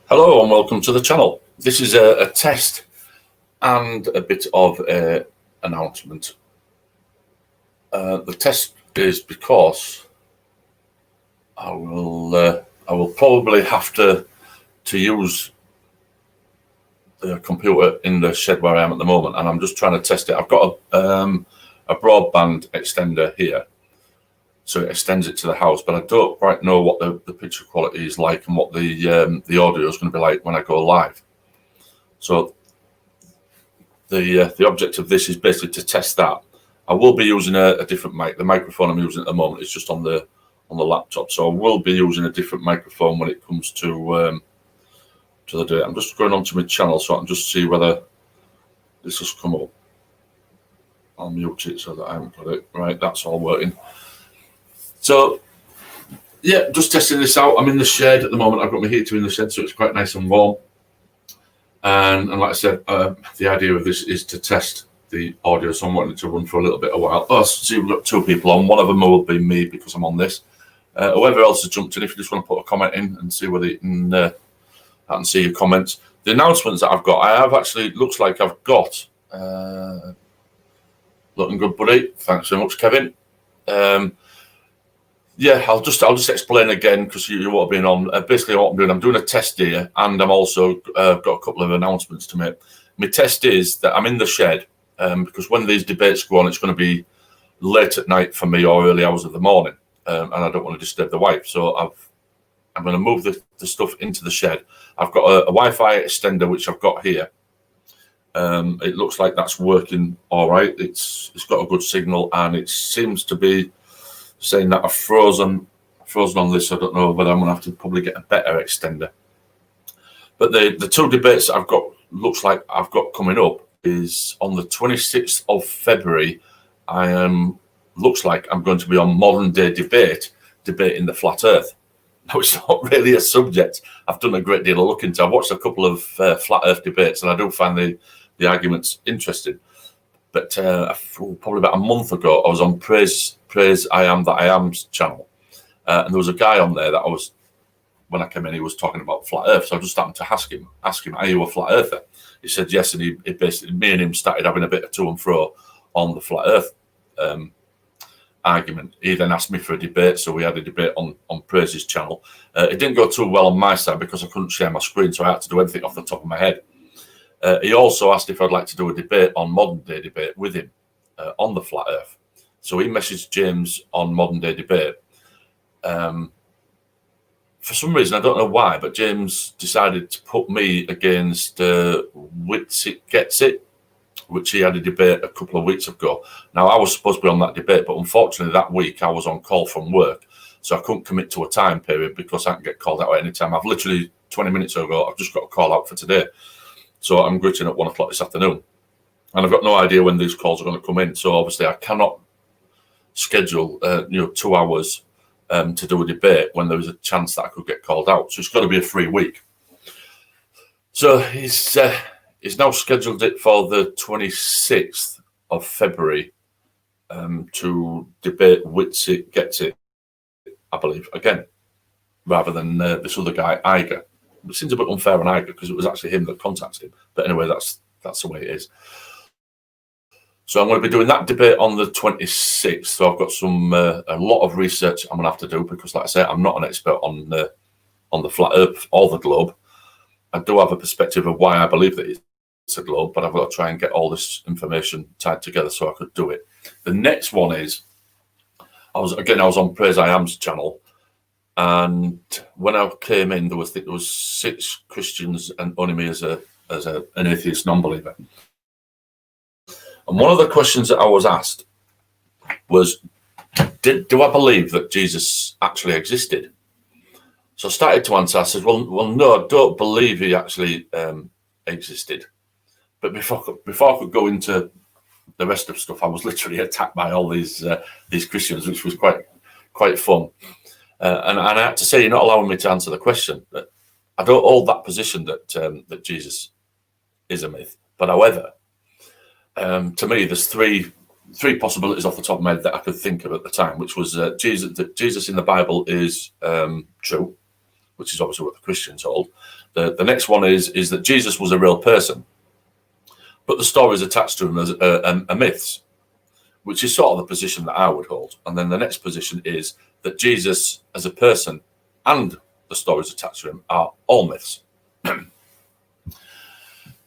Hello and welcome to the channel. This is a test and a bit of an announcement. The test is because I will probably have to use the computer in the shed where I am at the moment, and I'm just trying to test it. I've got a broadband extender here, so it extends it to the house, but I don't quite know what the picture quality is like and what the audio is going to be like when I go live. So the object of this is basically to test that. I will be using a different mic. The microphone I'm using at the moment is just on the laptop, so I will be using a different microphone when it comes to the day. I'm just going onto my channel so I can just see whether this has come up. I'll mute it so that I haven't got it. Right, that's all working. So, yeah, just testing this out. I'm in the shed at the moment. I've got my heater in the shed, so it's quite nice and warm. And like I said, the idea of this is to test the audio, so I'm wanting to run for a little bit of a while. Oh, see, we've got two people on. One of them will be me because I'm on this. Whoever else has jumped in, if you just want to put a comment in and see whether you can, I can see your comments. The announcements that I've got, I have actually, looks like I've got, looking good, buddy. Thanks so much, Kevin. Yeah, I'll just explain again because you won't have been on. Basically, what I'm doing a test here, and I'm also got a couple of announcements to make. My test is that I'm in the shed because when these debates go on, it's going to be late at night for me or early hours of the morning, and I don't want to disturb the wife. So I'm going to move the stuff into the shed. I've got a Wi-Fi extender which I've got here. It looks like that's working all right. It's got a good signal, and it seems to be saying that I've frozen on this. I don't know whether I'm going to have to probably get a better extender. But the two debates I've got, looks like I've got coming up is on the 26th of February. Looks like I'm going to be on Modern Day Debate, debating the flat earth. Now, it's not really a subject I've done a great deal of looking into. I've watched a couple of flat earth debates, and I do find the arguments interesting. But probably about a month ago, I was on Praise I Am That I Am's channel. And there was a guy on there that when I came in, he was talking about flat earth. So I just happened to ask him, are you a flat earther? He said yes, and he basically, me and him started having a bit of to and fro on the flat earth argument. He then asked me for a debate, so we had a debate on Praise's channel. It didn't go too well on my side because I couldn't share my screen, so I had to do everything off the top of my head. He also asked if I'd like to do a debate on Modern Day Debate with him on the flat earth. So he messaged James on Modern Day Debate. For some reason, I don't know why, but James decided to put me against Witsit Gets It, which he had a debate a couple of weeks ago. Now, I was supposed to be on that debate, but unfortunately that week I was on call from work, so I couldn't commit to a time period because I can get called out at any time. I've literally 20 minutes ago, I've just got a call out for today. So I'm gritting at 1 o'clock this afternoon, and I've got no idea when these calls are going to come in. So obviously I cannot schedule 2 hours to do a debate when there was a chance that I could get called out. So it's got to be a free week. So he's now scheduled it for the 26th of February to debate Witsit Gets It, I believe, again, rather than this other guy, Iger. It seems a bit unfair on Iger because it was actually him that contacted him. But anyway, that's the way it is. So I'm going to be doing that debate on the 26th. So I've got a lot of research I'm going to have to do because, like I say, I'm not an expert on the flat earth or the globe. I do have a perspective of why I believe that it's a globe, but I've got to try and get all this information tied together so I could do it. The next one is, I was on Praise I Am's channel. And when I came in, there was 6 Christians and only me as an atheist non-believer. And one of the questions that I was asked was, do I believe that Jesus actually existed? So I started to answer. I said, well, no, I don't believe he actually existed. But before I could go into the rest of stuff, I was literally attacked by all these Christians, which was quite fun. And I had to say, you're not allowing me to answer the question. But I don't hold that position that Jesus is a myth. But however, to me, there's three possibilities off the top of my head that I could think of at the time, which was that Jesus in the Bible is true, which is obviously what the Christians hold. The next one is that Jesus was a real person, but the stories attached to him as are myths, which is sort of the position that I would hold. And then the next position is that Jesus as a person and the stories attached to him are all myths.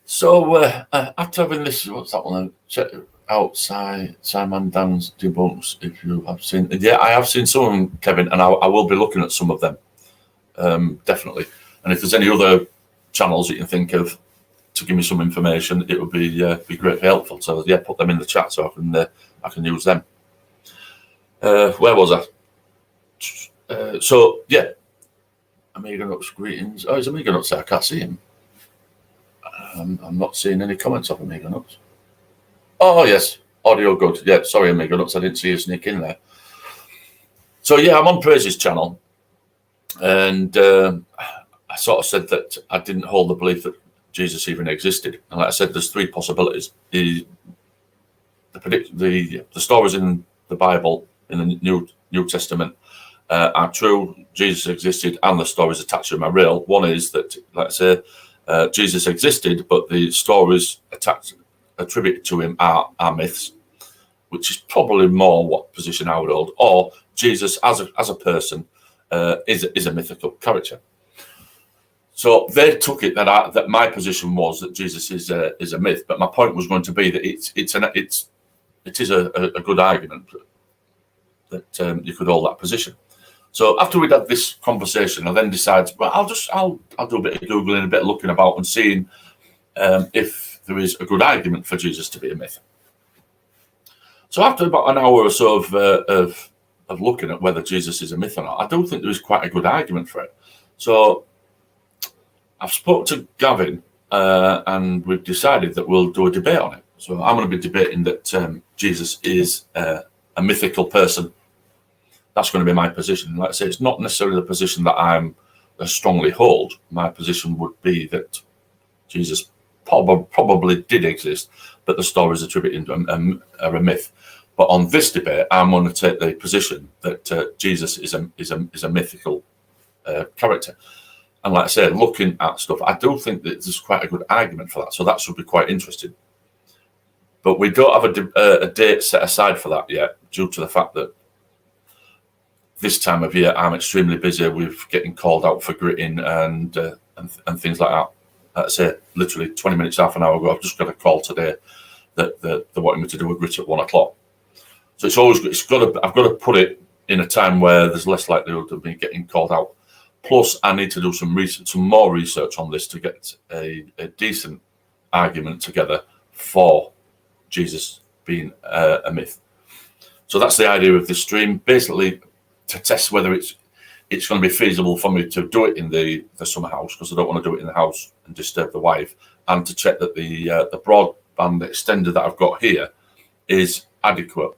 So after having this, what's that one? Check out Simon Dan's Debunks, if you have seen. Yeah, I have seen some of them, Kevin, and I will be looking at some of them, definitely. And if there's any other channels that you can think of to give me some information, it would be greatly helpful. So yeah, put them in the chat so I can use them. Where was I? So yeah, Amiga Nuts, greetings. Oh, is Amiga Nuts there? I can't see him. I'm not seeing any comments of Amiga Nuts. Oh yes, audio good. Yeah, sorry Amiga Nuts, I didn't see you sneak in there. So yeah, I'm on Praise's channel, and I sort of said that I didn't hold the belief that Jesus even existed. And like I said, there's three possibilities. The stories in the Bible, in the New Testament, are true. Jesus existed, and the stories attached to him are real. One is that, like I say, Jesus existed, but the stories attributed to him are myths, which is probably more what position I would hold. Or Jesus as a person is a mythical character. So they took it that my position was that Jesus is a myth, but my point was going to be that it is a good argument that you could hold that position. So after we'd had this conversation, I then decided, well, I'll do a bit of Googling, a bit of looking about and seeing if there is a good argument for Jesus to be a myth. So after about an hour or so of looking at whether Jesus is a myth or not, I do think there is quite a good argument for it. So I've spoke to Gavin and we've decided that we'll do a debate on it. So I'm going to be debating that Jesus is a mythical person. That's going to be my position. Like I say, it's not necessarily the position that I'm strongly hold. My position would be that Jesus probably did exist, but the stories attributed to him are a myth. But on this debate, I'm going to take the position that Jesus is a mythical character. And like I said, looking at stuff, I do think that there's quite a good argument for that. So that should be quite interesting. But we don't have a date set aside for that yet, due to the fact that this time of year I'm extremely busy with getting called out for gritting and things like that. Like I say, literally 20 minutes, half an hour ago, I've just got a call today that they're wanting me to do a grit at 1 o'clock. So I've got to put it in a time where there's less likelihood of me getting called out. Plus, I need to do some more research on this to get a decent argument together for Jesus being a myth. So that's the idea of this stream, basically to test whether it's going to be feasible for me to do it in the summer house, because I don't want to do it in the house and disturb the wife, and to check that the broadband extender that I've got here is adequate.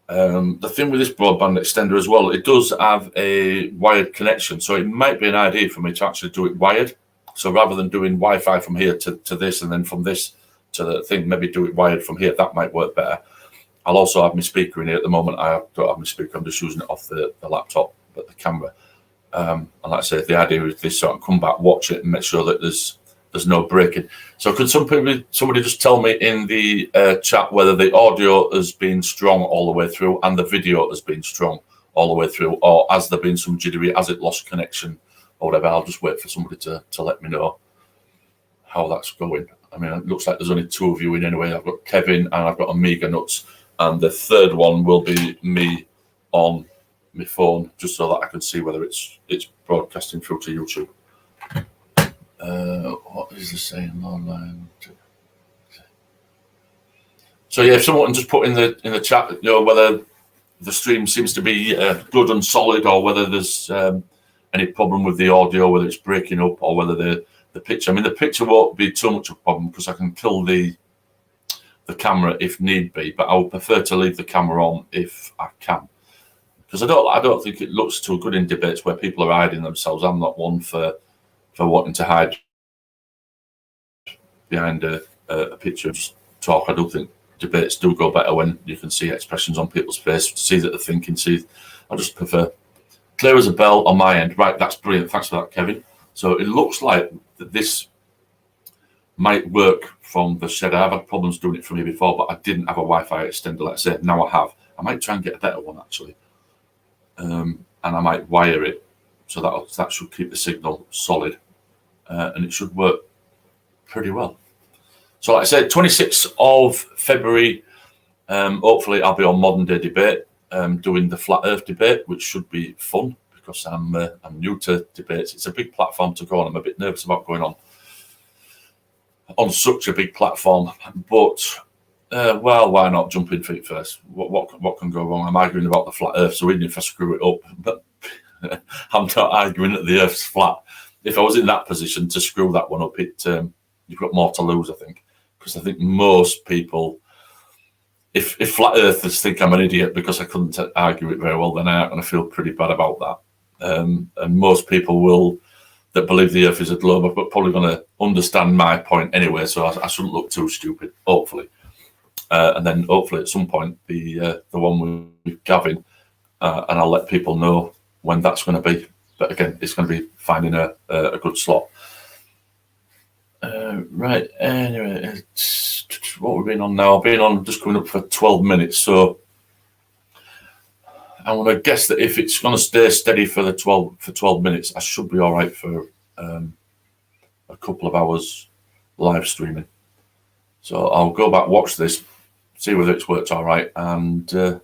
The thing with this broadband extender as well, it does have a wired connection, so it might be an idea for me to actually do it wired. So rather than doing Wi-Fi from here to this and then from this to the thing, maybe do it wired from here. That might work better. I'll also have my speaker in here. At the moment, I don't have my speaker. I'm just using it off the laptop, but the camera. And like I say, the idea is this, so I can come back, watch it, and make sure that there's no breaking. So could somebody just tell me in the chat whether the audio has been strong all the way through and the video has been strong all the way through, or has there been some jittery, has it lost connection or whatever? I'll just wait for somebody to let me know how that's going. I mean, it looks like there's only two of you in anyway. I've got Kevin and I've got Amiga Nuts, and the third one will be me on my phone, just so that I can see whether it's broadcasting through to YouTube. What is the saying online? So yeah, if someone can just put in the chat, whether the stream seems to be good and solid, or whether there's any problem with the audio, whether it's breaking up, or whether the picture. I mean, the picture won't be too much of a problem because I can kill the camera if need be, but I would prefer to leave the camera on if I can, because I don't think it looks too good in debates where people are hiding themselves. I'm not one for wanting to hide behind a picture of talk. I do think debates do go better when you can see expressions on people's face, see that they're thinking. I just prefer clear as a bell on my end. Right, that's brilliant. Thanks for that, Kevin. So it looks like that this might work from the shed. I've had problems doing it for me before, but I didn't have a Wi-Fi extender, let's say. Now I have. I might try and get a better one, actually. And I might wire it, so that should keep the signal solid. And it should work pretty well. So like I said, 26th of February, hopefully I'll be on Modern Day Debate, doing the Flat Earth debate, which should be fun because I'm new to debates. It's a big platform to go on. I'm a bit nervous about going on such a big platform, but well, why not jump in feet first? What can go wrong? I'm arguing about the flat Earth, so even if I screw it up, but I'm not arguing that the Earth's flat. If I was in that position to screw that one up, you've got more to lose, I think, because I think most people, if flat earthers think I'm an idiot because I couldn't argue it very well, then I am going to feel pretty bad about that. And most people that believe the Earth is a globe are probably going to understand my point anyway, so I shouldn't look too stupid, hopefully. And then hopefully at some point the one with Gavin, and I'll let people know when that's going to be. But again, it's going to be finding a good slot. Right, anyway, what we've been on now. I've been on just coming up for 12 minutes, so I'm going to guess that if it's going to stay steady for 12 minutes, I should be all right for a couple of hours live streaming. So I'll go back, watch this, see whether it's worked all right, and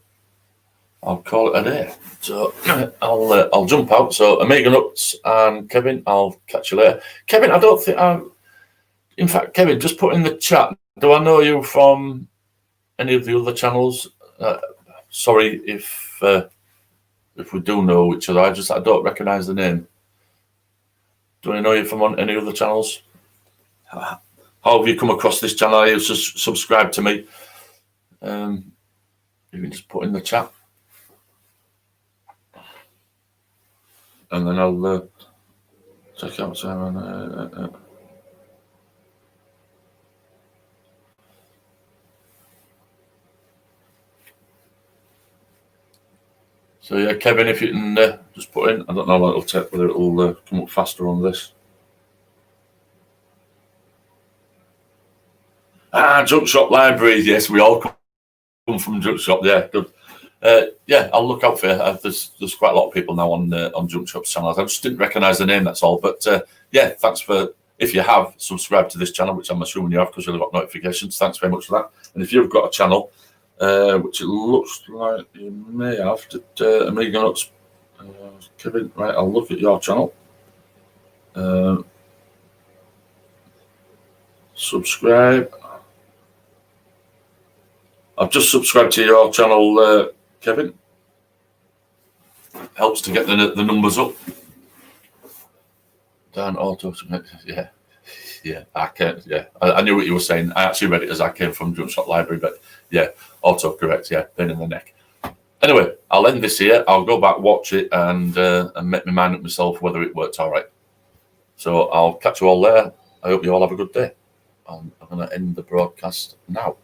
I'll call it a day. So I'll jump out. So Omega Nuts and Kevin, I'll catch you later. Kevin, I don't think in fact, Kevin, just put in the chat, do I know you from any of the other channels? Sorry if we do know each other. I don't recognise the name. Do I know you from on any other channels? How have you come across this channel? Are you subscribe to me? You can just put in the chat, and then I'll check out Simon. So yeah, Kevin, if you can just put in, I don't know how it'll take, whether it'll come up faster on this. Junk Shop Library, yes, we all come from Junk Shop, yeah, good. Yeah, I'll look out for you. There's quite a lot of people now on Junk Shop's channels. I just didn't recognise the name, that's all. But yeah, thanks for, if you have subscribed to this channel, which I'm assuming you have because you've got notifications, thanks very much for that. And if you've got a channel, which it looks like you may have, Omega Nuts, Kevin, right, I'll look at your channel. Subscribe. I've just subscribed to your channel, Kevin. Helps to get the numbers up. Dan Auto, yeah, I can't. Yeah, I knew what you were saying. I actually read it as I came from Junk Shop Library, but yeah, autocorrect. Yeah, pain in the neck. Anyway, I'll end this here. I'll go back, watch it, and make my mind up myself whether it worked all right. So I'll catch you all there. I hope you all have a good day. I'm going to end the broadcast now.